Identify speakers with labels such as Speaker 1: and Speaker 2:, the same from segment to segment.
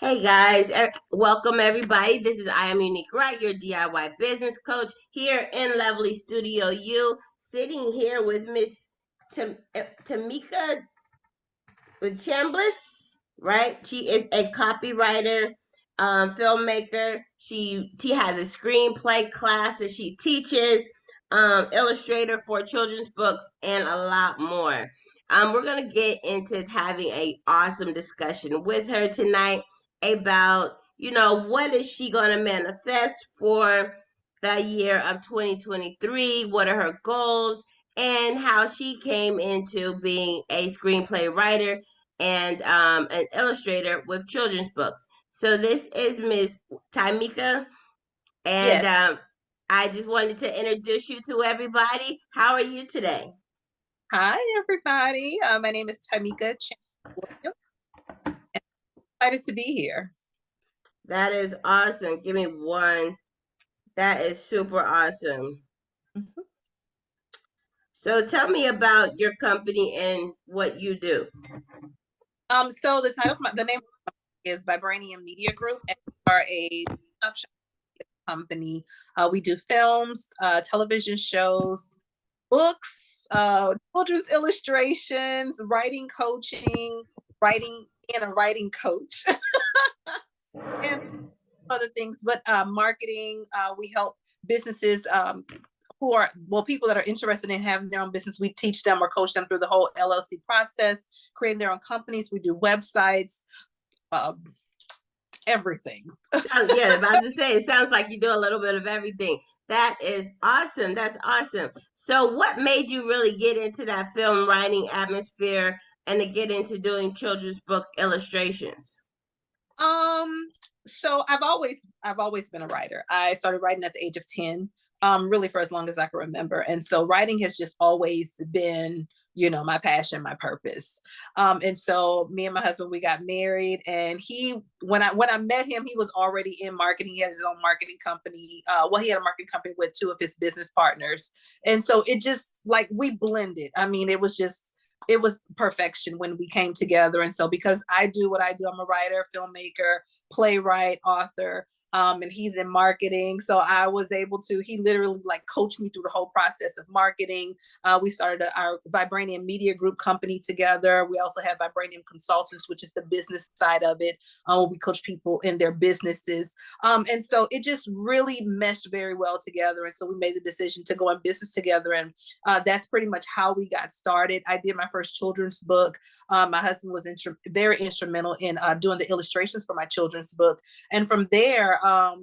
Speaker 1: Hey guys, welcome everybody. This is I am Unique Wright, your DIY business coach here in lovely Studio U, sitting here with Miss TYmika with Chambliss, right? She is a copywriter, filmmaker. She has a screenplay class that she teaches, illustrator for children's books, and a lot more. We're gonna get into having a awesome discussion with her tonight about what is she gonna manifest for the year of 2023. What are her goals? And how she came into being a screenplay writer and an illustrator with children's books. So this is Miss TYmika, and
Speaker 2: Yes.
Speaker 1: I just wanted to introduce you to everybody. How are you today?
Speaker 2: Hi, everybody. My name is TYmika Williams. Excited to be here.
Speaker 1: That is awesome. Give me one. That is super awesome.
Speaker 2: Mhm.
Speaker 1: So tell me about your company and what you do.
Speaker 2: So the name is Vibranium Media Group, and we are a production company. We do films, television shows, books, children's illustrations, writing coaching, writing and a writing coach, and other things. But marketing, we help businesses who are people that are interested in having their own business. We teach them or coach them through the whole LLC process, creating their own companies. We do websites, um, everything.
Speaker 1: Yeah, about to say, it sounds like you do a little bit of everything. That is awesome. That's awesome. So, what made you really get into that film writing atmosphere and to get into doing children's book illustrations?
Speaker 2: Um, so I've always been a writer. I started writing at the age of 10, really for as long as I can remember. And so writing has just always been, my passion, my purpose. And so me and my husband, we got married, and when I met him, he was already in marketing. He had his own marketing company. He had a marketing company with two of his business partners. And so it just like we blended. I mean, it was perfection when we came together. And so because I do what I do, I'm a writer, filmmaker, playwright, author, and he's in marketing. So I was able to, he literally like coached me through the whole process of marketing. We started our Vibranium Media Group company together. We also have Vibranium Consultants, which is the business side of it. We coach people in their businesses. And so it just really meshed very well together. And so we made the decision to go in business together. And that's pretty much how we got started. I did my first children's book. My husband was very instrumental in doing the illustrations for my children's book. And from there,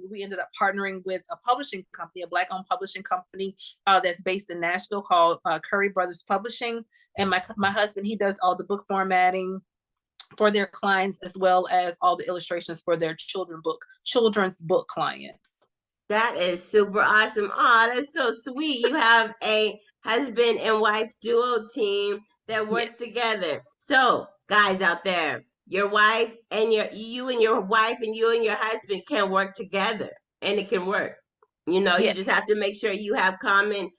Speaker 2: we ended up partnering with a publishing company, a Black-owned publishing company that's based in Nashville called Curry Brothers Publishing. And my husband, he does all the book formatting for their clients as well as all the illustrations for their children's book clients.
Speaker 1: That is super awesome. Oh, that's so sweet. You have a husband and wife duo team that
Speaker 2: Yeah.
Speaker 1: works together. So, guys out there, your wife and you and your wife and you and your husband can work together and it can work. You
Speaker 2: Yeah.
Speaker 1: just have to make sure you have common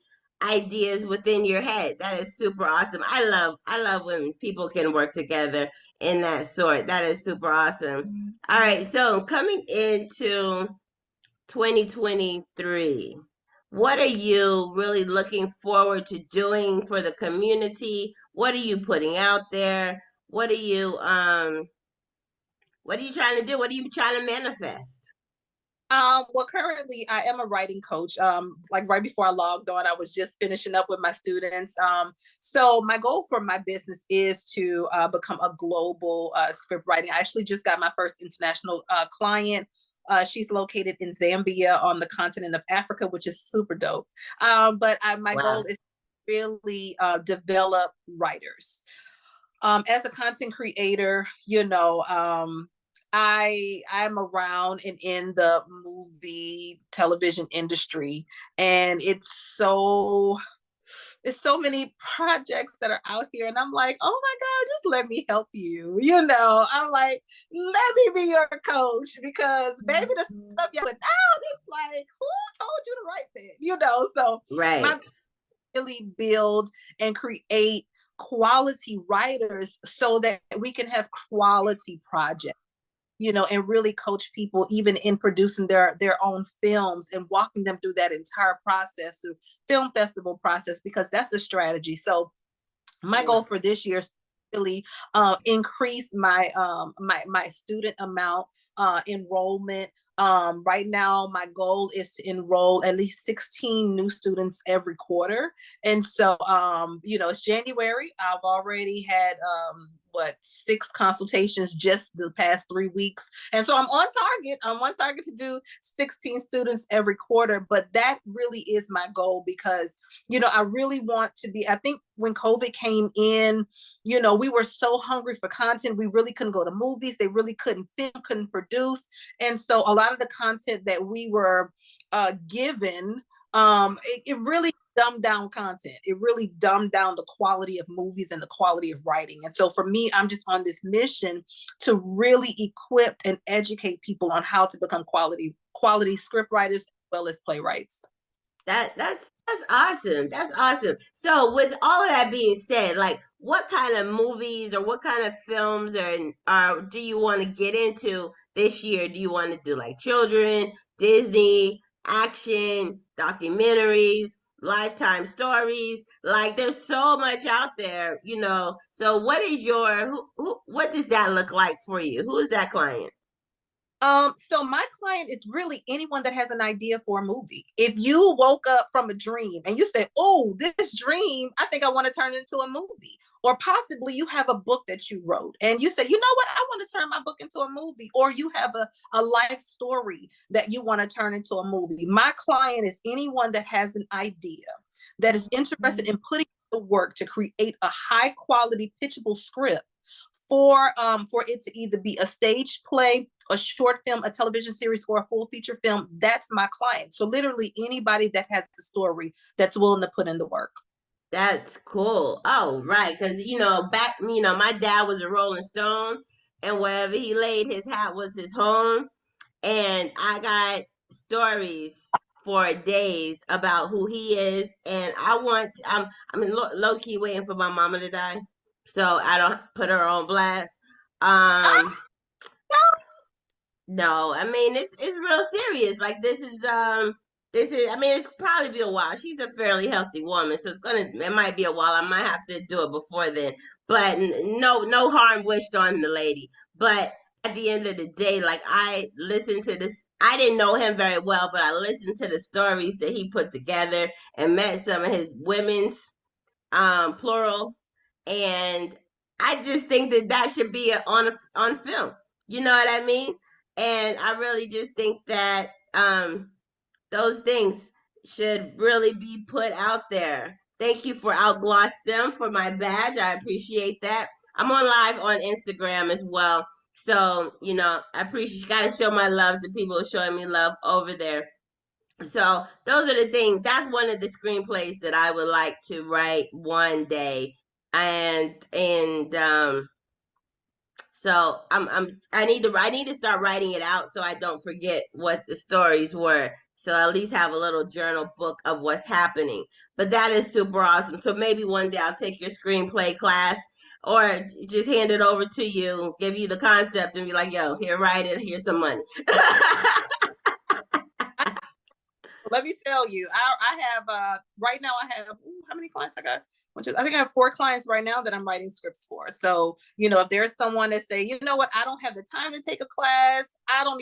Speaker 1: ideas within your head. That is super awesome. I love when people can work together in that sort. That is super awesome. All right, so coming into 2023. What are you really looking forward to doing for the community? What are you putting out there? What are you trying to do? What are you trying to manifest?
Speaker 2: Well, currently I am a writing coach. Like right before I logged on, I was just finishing up with my students. So my goal for my business is to become a global script writing. I actually just got my first international client. She's located in Zambia on the continent of Africa, which is super dope. My goal
Speaker 1: Wow.
Speaker 2: is to really develop writers. As a content creator, I'm around and in the movie television industry, and it's so many projects that are out here, and I'm like, oh my god, just let me help you. I'm like, let me be your coach because baby, the stuff you put out is like, who told you to write that? So my
Speaker 1: Right.
Speaker 2: really build and create quality writers so that we can have quality projects. and really coach people even in producing their own films and walking them through that entire process, through film festival process, because that's a strategy. So my goal for this year is really increase my student amount, enrollment. Right now, my goal is to enroll at least 16 new students every quarter. And so, it's January. I've already had 6 consultations just the past 3 weeks. And so I'm on target. I'm on target to do 16 students every quarter. But that really is my goal because, I really want to be, I think when COVID came in, we were so hungry for content. We really couldn't go to movies. They really couldn't film, couldn't produce. And so a lot of the content that we were given, it really dumbed down content. It really dumbed down the quality of movies and the quality of writing. And so for me, I'm just on this mission to really equip and educate people on how to become quality script writers as well as playwrights.
Speaker 1: That's awesome. That's awesome. So with all of that being said, like what kind of movies or what kind of films do you want to get into this year? Do you want to do like children, Disney, action, documentaries, lifetime stories? Like there's so much out there. So what is what does that look like for you? Who is that client?
Speaker 2: So my client is really anyone that has an idea for a movie. If you woke up from a dream and you say, "Oh, this dream, I think I want to turn it into a movie," or possibly you have a book that you wrote and you say, "You know what? I want to turn my book into a movie," or you have a life story that you want to turn into a movie. My client is anyone that has an idea, that is interested in putting the work to create a high quality pitchable script for it to either be a stage play, a short film, a television series, or a full feature film. That's my client. So literally anybody that has a story that's willing to put in the work.
Speaker 1: That's cool. Oh, right. Because, my dad was a Rolling Stone, and wherever he laid his hat was his home. And I got stories for days about who he is. And low key waiting for my mama to die. So I don't put her on blast. Um, no, I mean it's real serious. Like this is I mean it's probably be a while. She's a fairly healthy woman, so it might be a while. I might have to do it before then. But no harm wished on the lady. But at the end of the day, like I listened to this. I didn't know him very well, but I listened to the stories that he put together and met some of his women's plural, and I just think that should be on film. You know what I mean? And I really just think that those things should really be put out there. Thank you for Outgloss them for my badge. I appreciate that. I'm on live on Instagram as well. So, I appreciate, got to show my love to people showing me love over there. So those are the things. That's one of the screenplays that I would like to write one day. And so I need to start writing it out so I don't forget what the stories were. So at least have a little journal book of what's happening. But that is super awesome. So maybe one day I'll take your screenplay class or just hand it over to you, give you the concept and be like, "Yo, here, write it. Here's some money."
Speaker 2: Let me tell you, I have right now I have how many clients I got? I think I have 4 clients right now that I'm writing scripts for. So, if there's someone that say, "You know what, I don't have the time to take a class. I don't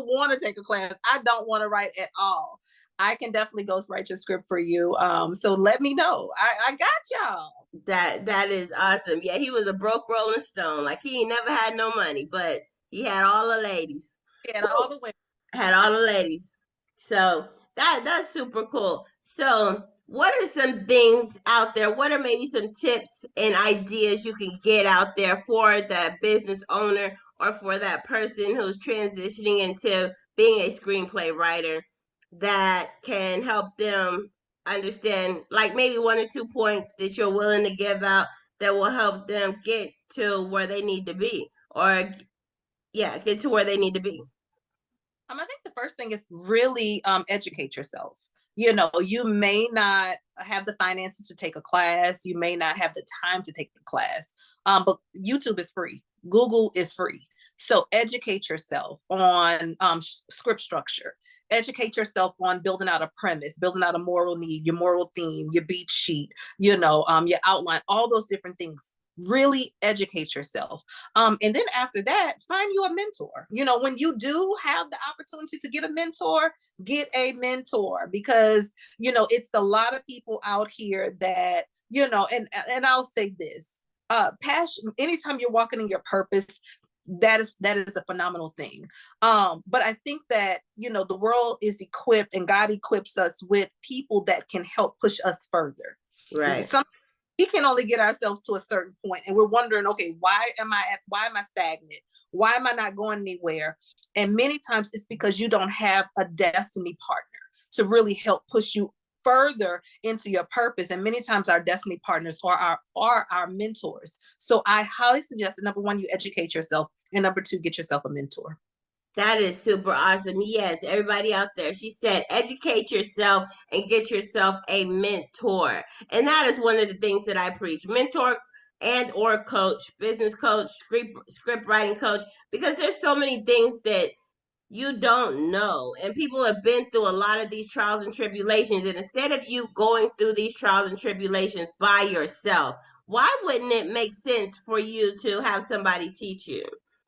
Speaker 2: want to take a class. I don't want to write at all." I can definitely ghost write your script for you. So let me know. I got y'all.
Speaker 1: That is awesome. Yeah, he was a broke Rolling Stone. Like he ain't never had no money, but he had all the ladies.
Speaker 2: And all the women.
Speaker 1: Had all the ladies. So that's super cool. So what are some things out there? What are maybe some tips and ideas you can get out there for the business owner or for that person who's transitioning into being a screenplay writer that can help them understand, like maybe 1 or 2 points that you're willing to give out that will help them get to where they need to be, or yeah, get to where they need to be.
Speaker 2: I think the first thing is really educate yourself. You may not have the finances to take a class. You may not have the time to take a class, but YouTube is free. Google is free. So educate yourself on script structure. Educate yourself on building out a premise, building out a moral need, your moral theme, your beat sheet, your outline, all those different things. Really educate yourself. And then after that, find you a mentor. When you do have the opportunity to get a mentor, because it's a lot of people out here that, and I'll say this, passion, anytime you're walking in your purpose, that is a phenomenal thing. But I think that the world is equipped, and God equips us with people that can help push us further.
Speaker 1: Right.
Speaker 2: We can only get ourselves to a certain point, and we're wondering, okay, why am I stagnant? Why am I not going anywhere? And many times it's because you don't have a destiny partner to really help push you further into your purpose. And many times our destiny partners are our mentors. So I highly suggest that, number one, you educate yourself, and number two, get yourself a mentor.
Speaker 1: That is super awesome. Yes, everybody out there, she said, educate yourself and get yourself a mentor. And that is one of the things that I preach. Mentor and or coach, business coach, script writing coach, because there's so many things that you don't know. And people have been through a lot of these trials and tribulations. And instead of you going through these trials and tribulations by yourself, why wouldn't it make sense for you to have somebody teach you?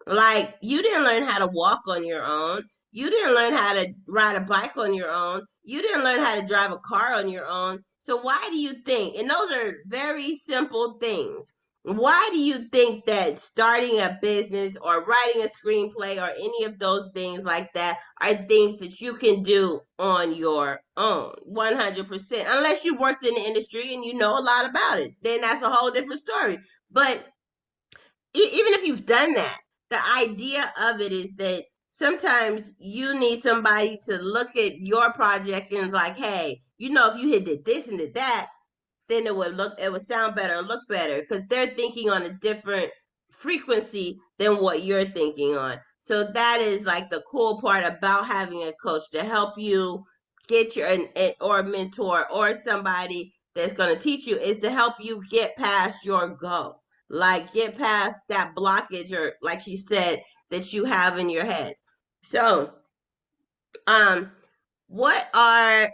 Speaker 1: Like, you didn't learn how to walk on your own. You didn't learn how to ride a bike on your own. You didn't learn how to drive a car on your own. So, why do you think, and those are very simple things, why do you think that starting a business or writing a screenplay or any of those things like that are things that you can do on your own? 100%. Unless you've worked in the industry and you know a lot about it, then that's a whole different story. But even if you've done that, the idea of it is that sometimes you need somebody to look at your project and it's like, hey, if you had did this and did that, then it would sound better, look better, because they're thinking on a different frequency than what you're thinking on. So that is like the cool part about having a coach to help you get or a mentor or somebody that's going to teach you, is to help you get past your goal, like get past that blockage, or like she said, that you have in your head. So um what are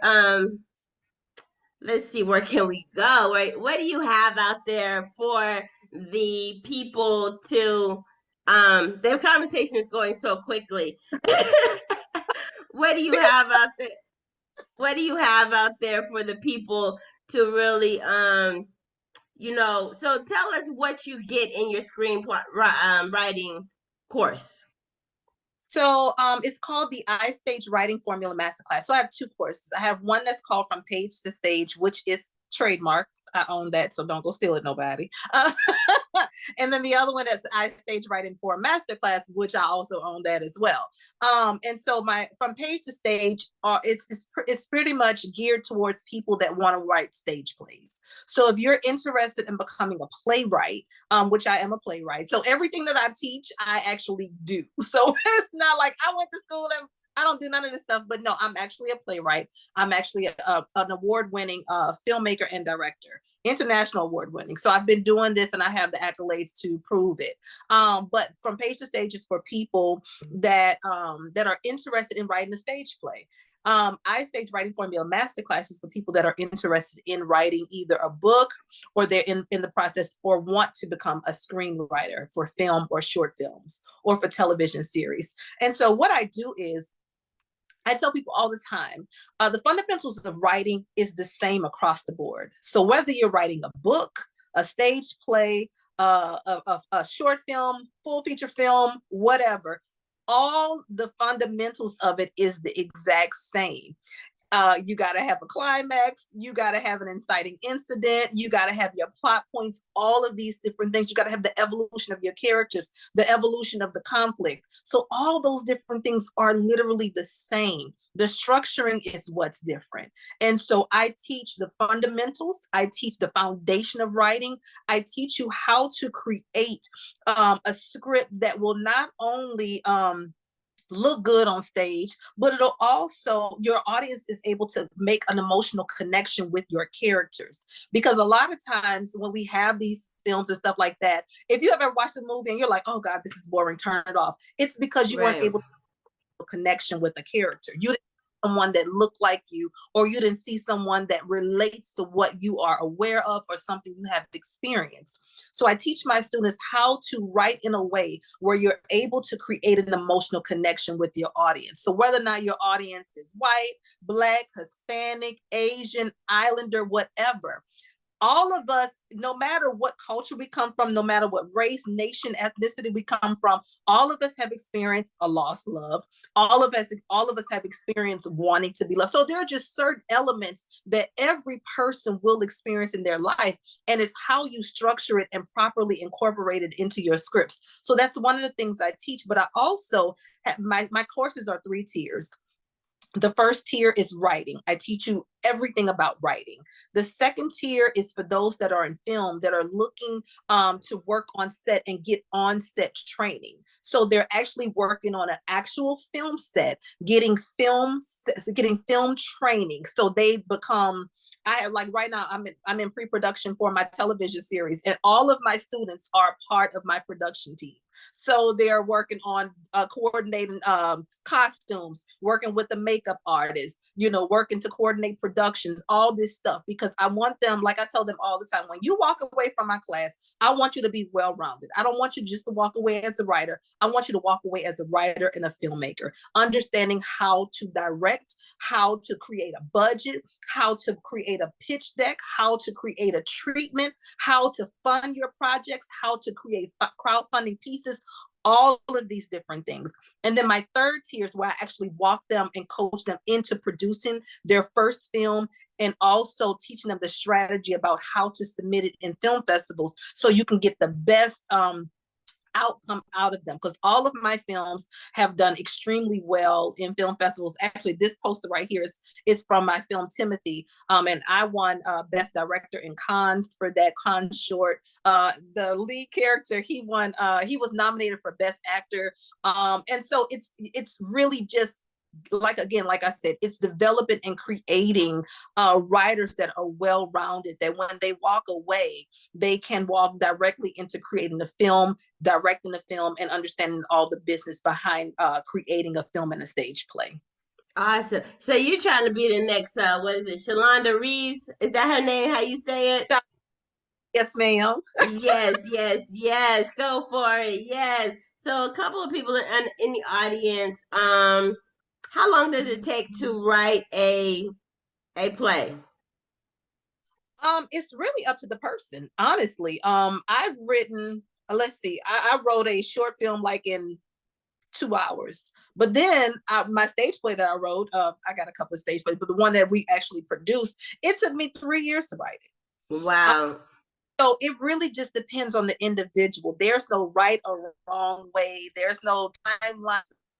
Speaker 1: let's see, where can we go? Right, what do you have out there for the people to the conversation is going so quickly. What do you have out there? What do you have out there for the people to really so tell us what you get in your writing course.
Speaker 2: So it's called the iStage Writing Formula Masterclass. So I have two courses. I have one that's called From Page to Stage, which is trademark. I own that, so don't go steal it, nobody. And then the other one is iStage Writing for a Masterclass, which I also own that as well. And so my From Page to Stage, it's pretty much geared towards people that want to write stage plays. So if you're interested in becoming a playwright, which I am a playwright, so everything that I teach, I actually do. So it's not like I went to school and I don't do none of this stuff, but no, I'm actually a playwright. I'm actually an award-winning filmmaker and director, international award-winning. So I've been doing this and I have the accolades to prove it. But From Page to Stage is for people that are interested in writing a stage play. iStage Writing Formula Masterclass is for people that are interested in writing either a book, or they're in the process or want to become a screenwriter for film or short films or for television series. And so what I do is I tell people all the time, the fundamentals of writing is the same across the board. So whether you're writing a book, a stage play, a short film, full feature film, whatever, all the fundamentals of it is the exact same. You got to have a climax. You got to have an inciting incident. You got to have your plot points, all of these different things. You got to have the evolution of your characters, the evolution of the conflict. So all those different things are literally the same. The structuring is what's different. And so I teach the fundamentals. I teach the foundation of writing. I teach you how to create a script that will not only look good on stage, but it'll also, your audience is able to make an emotional connection with your characters. Because a lot of times when we have these films and stuff like that, if you ever watched a movie and you're like, oh God, this is boring, turn it off. It's because you weren't
Speaker 1: Right.
Speaker 2: able to have a connection with a character. You didn't see someone that looked like you, or you didn't see someone that relates to what you are aware of or something you have experienced. So I teach my students how to write in a way where you're able to create an emotional connection with your audience. So whether or not your audience is white, Black, Hispanic, Asian, Islander, whatever, all of us, no matter what culture we come from, no matter what race, nation, ethnicity we come from, all of us have experienced a lost love. All of us have experienced wanting to be loved. So there are just certain elements that every person will experience in their life, and it's how you structure it and properly incorporate it into your scripts. So that's one of the things I teach. But I also have, my courses are 3 tiers. The first tier is writing. I teach you everything about writing. The second tier is for those that are in film, that are looking to work on set and get on set training. So they're actually working on an actual film set, getting film training. So they become, I have, like right now, I'm in pre-production for my television series, and all of my students are part of my production team. So they're working on coordinating costumes, working with the makeup artist, working to coordinate production, all this stuff, because I want them, like I tell them all the time, when you walk away from my class, I want you to be well-rounded. I don't want you just to walk away as a writer. I want you to walk away as a writer and a filmmaker, understanding how to direct, how to create a budget, how to create a pitch deck, how to create a treatment, how to fund your projects, how to create crowdfunding pieces, all of these different things. And then my third tier is where I actually walk them and coach them into producing their first film, and also teaching them the strategy about how to submit it in film festivals so you can get the best outcome out of them, because all of my films have done extremely well in film festivals. Actually, this poster right here is from my film Timothy, and I won best director in Cannes for that Cannes short. The lead character, he won, he was nominated for best actor, and so it's really just, like, again, like I said, it's developing and creating writers that are well-rounded, that when they walk away, they can walk directly into creating a film, directing a film, and understanding all the business behind creating a film and a stage play.
Speaker 1: Awesome. So you're trying to be the next, what is it, Shalonda Reeves? Is that her name? How you say it?
Speaker 2: Yes, ma'am.
Speaker 1: Yes, yes, yes. Go for it. Yes. So a couple of people in the audience. How long does it take to write a play?
Speaker 2: It's really up to the person, honestly. I've written, let's see, I wrote a short film like in 2 hours. But then my stage play that I wrote, I got a couple of stage plays, but the one that we actually produced, it took me 3 years to write it.
Speaker 1: Wow.
Speaker 2: So it really just depends on the individual. There's no right or wrong way. There's no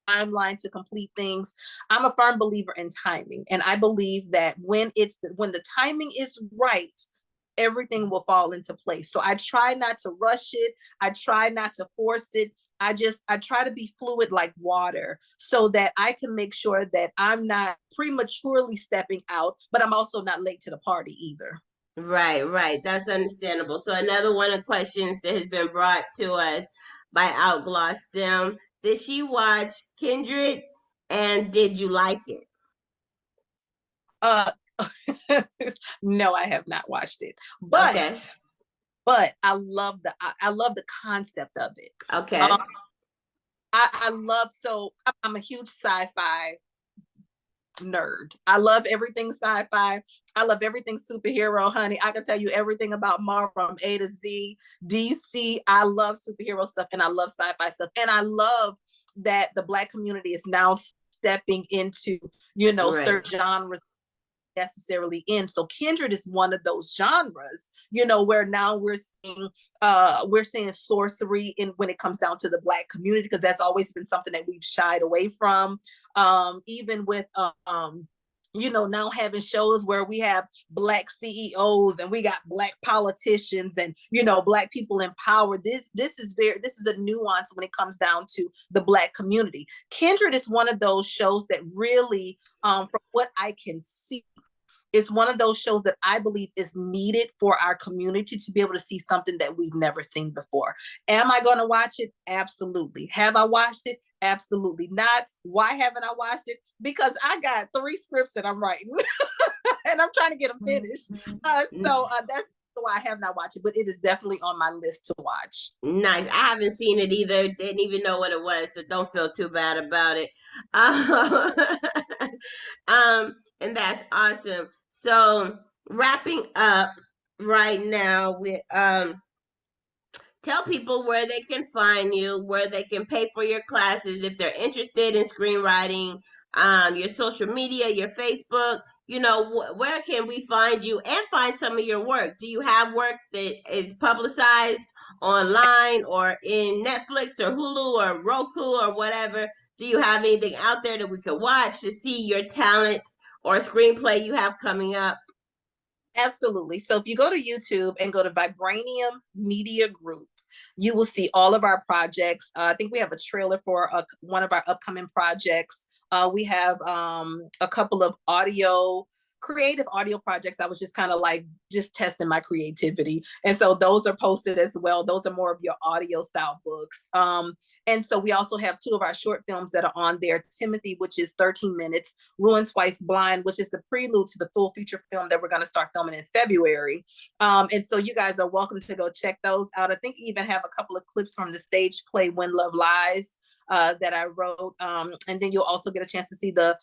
Speaker 2: timeline to complete things. I'm a firm believer in timing, and I believe that when the timing is right, everything will fall into place. So I try not to rush it. I try not to force it. I try to be fluid like water, so that I can make sure that I'm not prematurely stepping out, but I'm also not late to the party either.
Speaker 1: Right, right. That's understandable. So another one of the questions that has been brought to us by Outlaw STEM. Did she watch Kindred, and did you like it?
Speaker 2: Uh no, I have not watched it.
Speaker 1: Okay.
Speaker 2: But I love the concept of it.
Speaker 1: Okay.
Speaker 2: Um, I love, so I'm a huge sci-fi nerd. I love everything sci-fi. I love everything superhero, honey. I can tell you everything about Marvel from A to Z. DC, I love superhero stuff, and I love sci-fi stuff. And I love that the Black community is now stepping into,
Speaker 1: Right.
Speaker 2: certain genres necessarily in. So Kindred is one of those genres, where now we're seeing sorcery in when it comes down to the Black community, because that's always been something that we've shied away from. Even with now having shows where we have Black CEOs and we got Black politicians and Black people in power. This is a nuance when it comes down to the Black community. Kindred is one of those shows that really, from what I can see, is one of those shows that I believe is needed for our community to be able to see something that we've never seen before. Am I going to watch it? Absolutely. Have I watched it? Absolutely not. Why haven't I watched it? Because I got 3 scripts that I'm writing and I'm trying to get them finished. So that's why I have not watched it, but it is definitely on my list to watch.
Speaker 1: Nice. I haven't seen it either. Didn't even know what it was, so don't feel too bad about it. And that's awesome. So wrapping up right now with tell people where they can find you, where they can pay for your classes if they're interested in screenwriting, your social media, your Facebook. Where can we find you and find some of your work? Do you have work that is publicized online or in Netflix or Hulu or Roku or whatever? Do you have anything out there that we could watch to see your talent or screenplay you have coming up?
Speaker 2: Absolutely. So if you go to YouTube and go to Vibranium Media Group, you will see all of our projects. I think we have a trailer for one of our upcoming projects. We have a couple of creative audio projects. I was just kind of like just testing my creativity. And so those are posted as well. Those are more of your audio style books. And so we also have 2 of our short films that are on there. Timothy, which is 13 minutes, Ruined Twice Blind, which is the prelude to the full feature film that we're going to start filming in February. And so you guys are welcome to go check those out. I think you even have a couple of clips from the stage play When Love Lies that I wrote. And then you'll also get a chance to see the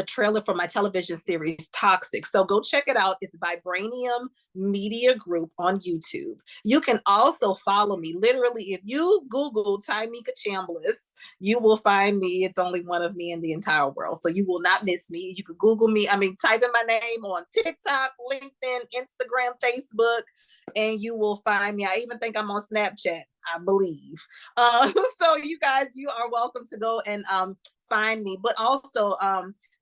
Speaker 2: trailer for my television series Toxic. So go check it out. It's Vibranium Media Group on YouTube. You can also follow me. Literally, if you Google TYmika Chambliss, you will find me. It's only one of me in the entire world. So you will not miss me. You can Google me. Type in my name on TikTok, LinkedIn, Instagram, Facebook, and you will find me. I even think I'm on Snapchat, I believe. So you guys, you are welcome to go and find me. But also,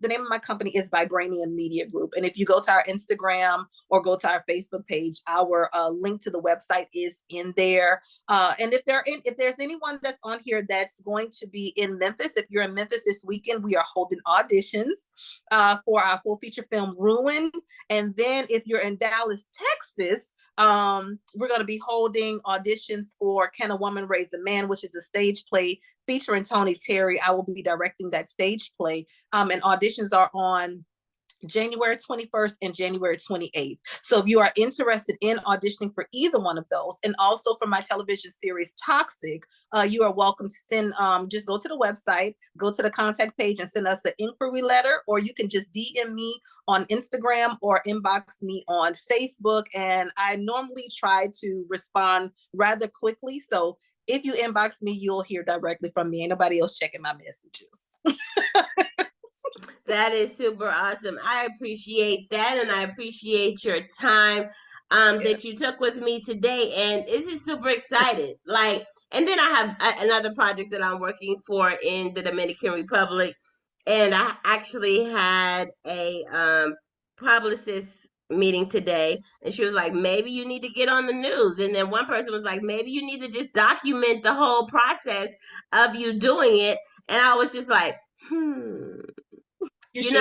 Speaker 2: the name of my company is Vibranium Media Group. And if you go to our Instagram or go to our Facebook page, our link to the website is in there. And if there's anyone that's on here that's going to be in Memphis, if you're in Memphis this weekend, we are holding auditions for our full feature film Ruined. And then if you're in Dallas, Texas, we're going to be holding auditions for Can a Woman Raise a Man, which is a stage play featuring Tony Terry. I will be directing that stage play. And auditions are on January 21st and January 28th. So if you are interested in auditioning for either one of those, and also for my television series Toxic, you are welcome to send, just go to the website, go to the contact page and send us an inquiry letter, or you can just DM me on Instagram or inbox me on Facebook. And I normally try to respond rather quickly. So if you inbox me, you'll hear directly from me. Ain't nobody else checking my messages.
Speaker 1: That is super awesome. I appreciate that, and I appreciate your time that you took with me today. And this is super excited. And then I have another project that I'm working for in the Dominican Republic, and I actually had a publicist meeting today, and she was like, maybe you need to get on the news. And then one person was like, maybe you need to just document the whole process of you doing it. And I was just like,
Speaker 2: You
Speaker 1: you
Speaker 2: should.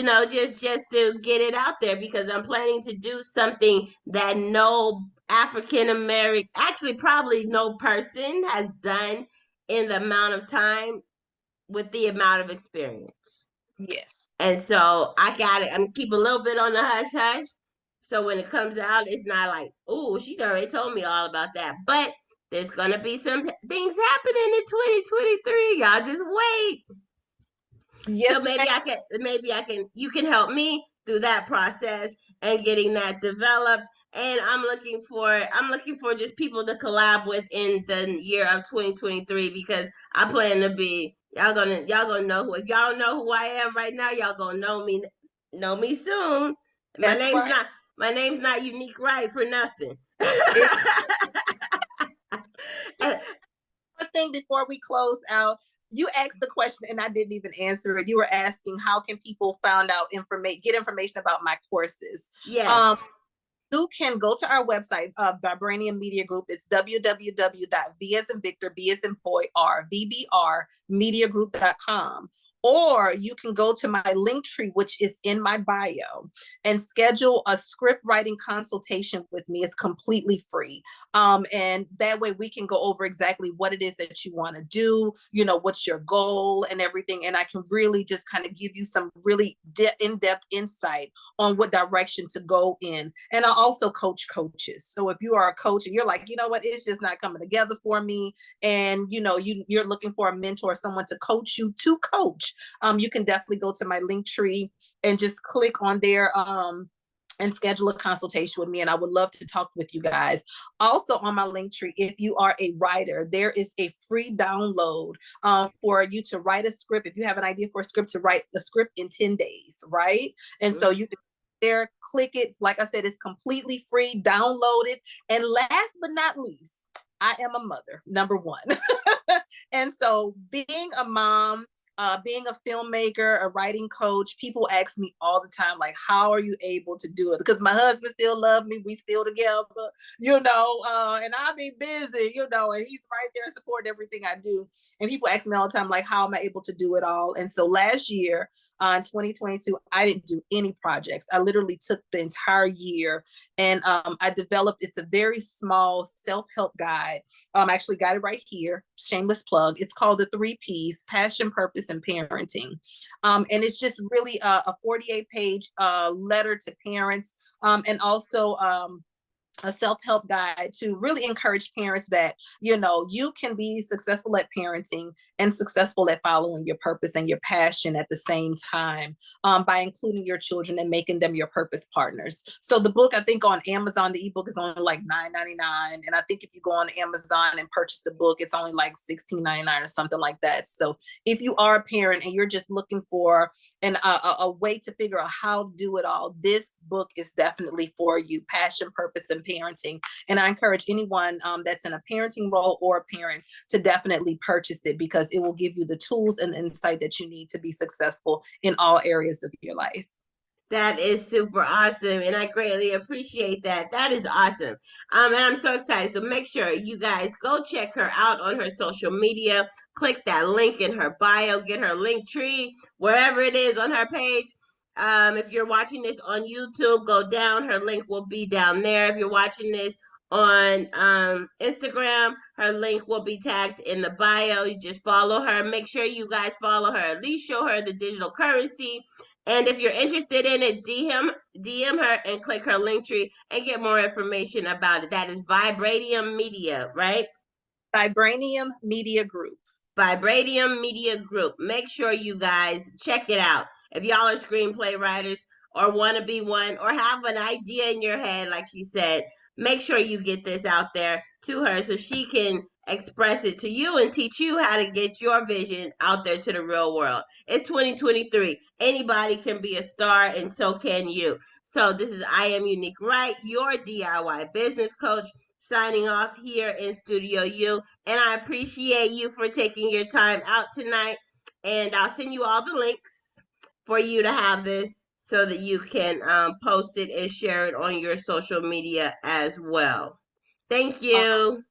Speaker 1: know just to get it out there, because I'm planning to do something that no African American, actually probably no person has done in the amount of time with the amount of experience.
Speaker 2: Yes.
Speaker 1: And so I got it. I'm keep a little bit on the hush hush, so when it comes out, it's not like, oh, she's already told me all about that. But there's gonna be some things happening in 2023. Y'all just wait. So
Speaker 2: Yes.
Speaker 1: you can help me through that process and getting that developed. And I'm looking for just people to collab with in the year of 2023, because I plan to be, y'all gonna know who, if y'all don't know who I am right now, y'all gonna know me soon. My
Speaker 2: That's
Speaker 1: name's
Speaker 2: right.
Speaker 1: not my name's not Unique Right for nothing.
Speaker 2: One thing before we close out, you asked the question and I didn't even answer it. You were asking how can people find out get information about my courses.
Speaker 1: Yes.
Speaker 2: You can go to our website, Vibranium Media Group. It's www.v as in Victor, B as in boy, R, VBR, mediagroup.com. Or you can go to my link tree, which is in my bio, and schedule a script writing consultation with me. It's completely free. And that way we can go over exactly what it is that you want to do, what's your goal and everything. And I can really just kind of give you some really in-depth insight on what direction to go in. And I also coach coaches. So if you are a coach and you're like, you know what, it's just not coming together for me, and you're looking for a mentor, someone to coach you to coach, you can definitely go to my link tree and just click on there and schedule a consultation with me, and I would love to talk with you guys. Also on my link tree, if you are a writer, there is a free download for you to write a script. If you have an idea for a script, to write a script in 10 days, right? And so you can there, click it. Like I said, it's completely free. Download it. And last but not least, I am a mother, number one. And so being a mom, being a filmmaker, a writing coach, people ask me all the time, like, how are you able to do it? Because my husband still loves me. We still together, and I be busy, and he's right there supporting everything I do. And people ask me all the time, like, how am I able to do it all? And so last year, in 2022, I didn't do any projects. I literally took the entire year and I developed, it's a very small self-help guide. I actually got it right here, shameless plug. It's called the 3 Ps: passion, purpose, and parenting. And it's just really a 48-page letter to parents, and also a self-help guide to really encourage parents that you can be successful at parenting and successful at following your purpose and your passion at the same time, by including your children and making them your purpose partners. So the book, I think on Amazon, the ebook is only like $9.99, and I think if you go on Amazon and purchase the book, it's only like $16.99 or something like that. So if you are a parent and you're just looking for a way to figure out how to do it all, this book is definitely for you. Passion, purpose, and parenting. And I encourage anyone that's in a parenting role or a parent to definitely purchase it, because it will give you the tools and insight that you need to be successful in all areas of your life.
Speaker 1: That is super awesome, and I greatly appreciate that. That is awesome. And I'm so excited. So make sure you guys go check her out on her social media. Click that link in her bio, get her link tree, wherever it is on her page. If you're watching this on YouTube, go down. Her link will be down there. If you're watching this on Instagram, her link will be tagged in the bio. You just follow her. Make sure you guys follow her. At least show her the digital currency. And if you're interested in it, DM her and click her link tree and get more information about it. That is Vibranium Media, right?
Speaker 2: Vibranium Media Group.
Speaker 1: Vibranium Media Group. Make sure you guys check it out. If y'all are screenplay writers or want to be one or have an idea in your head, like she said, make sure you get this out there to her so she can express it to you and teach you how to get your vision out there to the real world. It's 2023. Anybody can be a star, and so can you. So this is I Am Unique Right, your DIY business coach, signing off here in Studio U. And I appreciate you for taking your time out tonight. And I'll send you all the links for you to have this so that you can post it and share it on your social media as well. Thank you.